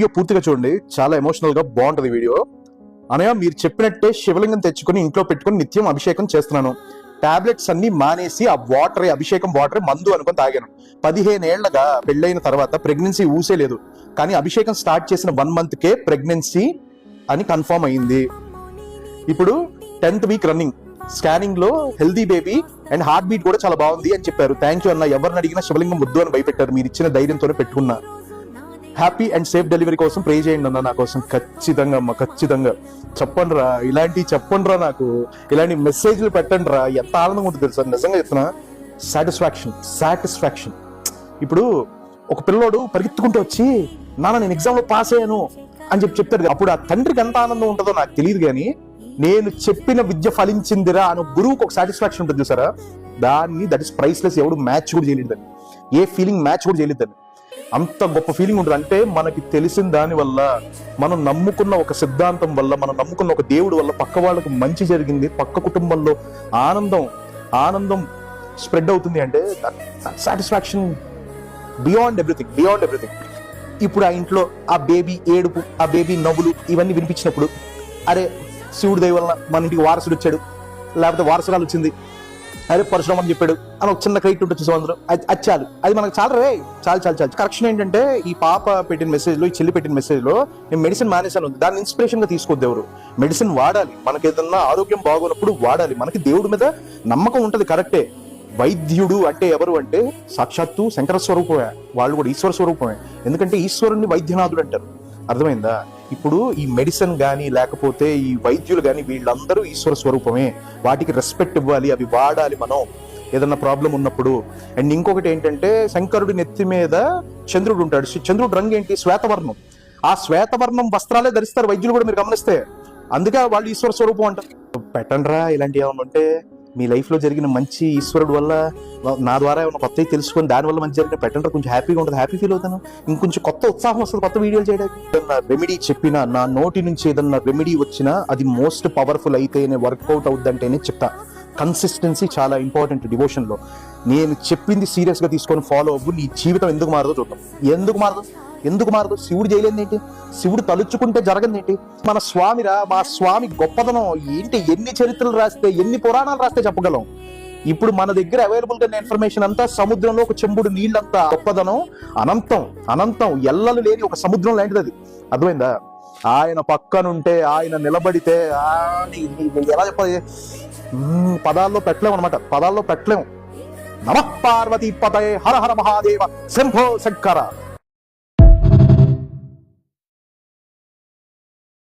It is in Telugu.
వీడియో పూర్తిగా చూడండి, చాలా ఎమోషనల్ గా బాగుంటది వీడియో. అనయ్య మీరు చెప్పినట్టే శివలింగం తెచ్చుకొని ఇంట్లో పెట్టుకొని నిత్యం అభిషేకం చేస్తున్నాను. టాబ్లెట్స్ అన్ని మానేసి ఆ వాటర్, అభిషేకం వాటర్ మందు అనుకొని తాగాను. 15 ఏళ్లగా పెళ్ళైన తర్వాత ప్రెగ్నెన్సీ ఊసే లేదు, కానీ అభిషేకం స్టార్ట్ చేసిన 1 month కే ప్రెగ్నెన్సీ అని కన్ఫర్మ్ అయింది. ఇప్పుడు 10th వీక్ రన్నింగ్. స్కానింగ్ లో healthy baby and heart beat కూడా చాలా బాగుంది అని చెప్పారు. థ్యాంక్ యూ అన్న. ఎవరిని అడిగినా శివలింగం వద్దు అని భయపెట్టారు. మీరు ఇచ్చిన ధైర్యంతోనే పెట్టుకున్నా. హ్యాపీ అండ్ సేఫ్ డెలివరీ కోసం ప్రే చేయండి అన్న నా కోసం. ఖచ్చితంగా అమ్మ, ఖచ్చితంగా. చెప్పండి రా, ఇలాంటివి చెప్పండి రా, నాకు ఇలాంటి మెసేజ్లు పెట్టండి రా. ఎంత ఆనందంగా ఉంటుంది తెలుసా, నిజంగా చెప్తున్నా. సాటిస్ఫాక్షన్. ఇప్పుడు ఒక పిల్లోడు పరిగెత్తుకుంటూ వచ్చి నాన్న నేను ఎగ్జామ్ లో పాస్ అయ్యాను అని చెప్తారు. అప్పుడు ఆ తండ్రికి ఎంత ఆనందం ఉంటుందో నాకు తెలియదు, కానీ నేను చెప్పిన విద్య ఫలించిందిరా అని గురువుకి ఒక సాటిస్ఫాక్షన్ ఉంటుంది చూసారా, దట్ ఇస్ ప్రైస్లెస్. ఎవడు మ్యాచ్ కూడా చేయలేదని, ఏ ఫీలింగ్ మ్యాచ్ కూడా చేయలేదని, అంత గొప్ప ఫీలింగ్ ఉంటుంది. అంటే మనకి తెలిసిన దాని వల్ల, మనం నమ్ముకున్న ఒక సిద్ధాంతం వల్ల, మనం నమ్ముకున్న ఒక దేవుడి వల్ల పక్క వాళ్ళకు మంచి జరిగింది, పక్క కుటుంబంలో ఆనందం స్ప్రెడ్ అవుతుంది అంటే సాటిస్ఫాక్షన్ బియాండ్ ఎవ్రీథింగ్. ఇప్పుడు ఆ ఇంట్లో ఆ బేబీ ఏడుపు, ఆ బేబీ నవ్వులు ఇవన్నీ వినిపించినప్పుడు, అరే శివుడి దయ వల్ల మన ఇంటికి వారసుడు వచ్చాడు, లేకపోతే వారసురాలు వచ్చింది, అరే పరశురామ్ అని చెప్పాడు అని ఒక చిన్న క్రెడిట్ ఉంటుంది అందరూ. అది చాలు, అది మనకు చాలా రే, చాలు. కరెక్షన్ ఏంటంటే, ఈ పాప పెట్టిన మెసేజ్ లో, ఈ చెల్లి పెట్టిన మెసేజ్ లో నేను మెడిసిన్ మానేసాను, దాన్ని ఇన్స్పిరేషన్ గా తీసుకోవద్దు ఎవరు. మెడిసిన్ వాడాలి, మనకి ఏదన్నా ఆరోగ్యం బాగోనప్పుడు వాడాలి. మనకి దేవుడి మీద నమ్మకం ఉంటది, కరెక్టే. వైద్యుడు అంటే ఎవరు అంటే సాక్షాత్తు శంకర స్వరూపమే, వాళ్ళు కూడా ఈశ్వర స్వరూపమే. ఎందుకంటే ఈశ్వరుణ్ణి వైద్యనాథుడు అంటారు. అర్థమైందా? ఇప్పుడు ఈ మెడిసిన్ గానీ లేకపోతే ఈ వైద్యులు గానీ వీళ్ళందరూ ఈశ్వర స్వరూపమే. వాటికి రెస్పెక్ట్ ఇవ్వాలి, అవి వాడాలి మనం ఏదన్నా ప్రాబ్లం ఉన్నప్పుడు. అండ్ ఇంకొకటి ఏంటంటే, శంకరుడి నెత్తి మీద చంద్రుడు ఉంటాడు. చంద్రుడు రంగు ఏంటి? శ్వేతవర్ణం. ఆ శ్వేతవర్ణం వస్త్రాలే ధరిస్తారు వైద్యులు కూడా, మీరు గమనిస్తే. అందుకే వాళ్ళు ఈశ్వర స్వరూపం అంటారు. పెట్టండ్రా ఇలాంటివి ఏమన్నా ఉంటే. మీ లైఫ్ లో జరిగిన మంచి ఈశ్వరుడు వల్ల, నా ద్వారా ఏమైనా కొత్తవి తెలుసుకొని దాని వల్ల మంచి జరిగిన పెట్టండి, కొంచెం హ్యాపీగా ఉంటుంది, హ్యాపీ ఫీల్ అవుతాను. ఇంకొంచెం కొత్త ఉత్సాహం వస్తుంది కొత్త వీడియోలు చేయడానికి. ఏదన్నా రెమెడీ చెప్పినా, నా నోటి నుంచి ఏదన్నా రెమెడీ వచ్చినా అది మోస్ట్ పవర్ఫుల్ అయితేనే, వర్కౌట్ అవుద్దంటేనే చెప్తా. కన్సిస్టెన్సీ చాలా ఇంపార్టెంట్ డివోషన్ లో. నేను చెప్పింది సీరియస్ గా తీసుకొని ఫాలో అవ్వు, నీ జీవితం ఎందుకు మారదో చూద్దాం. ఎందుకు మారదు? శివుడు చేయలేదు ఏంటి? శివుడు తలుచుకుంటే జరగదు ఏంటి? మన స్వామిరా, మా స్వామి గొప్పదనం ఏంటి? ఎన్ని చరిత్రలు రాస్తే, ఎన్ని పురాణాలు రాస్తే చెప్పగలం. ఇప్పుడు మన దగ్గర అవైలబుల్ గా ఇన్ఫర్మేషన్ అంతా సముద్రంలో ఒక చెంబుడు నీళ్ళంతా గొప్పదనం. అనంతం ఎల్లలు లేని ఒక సముద్రం లాంటిది అది. అర్థమైందా? ఆయన పక్కనుంటే, ఆయన నిలబడితే ఎలా చెప్పాలి, పదాల్లో పెట్టలేము. నమః పార్వతీ పతయే హర హర మహాదేవ శంభో శంకర.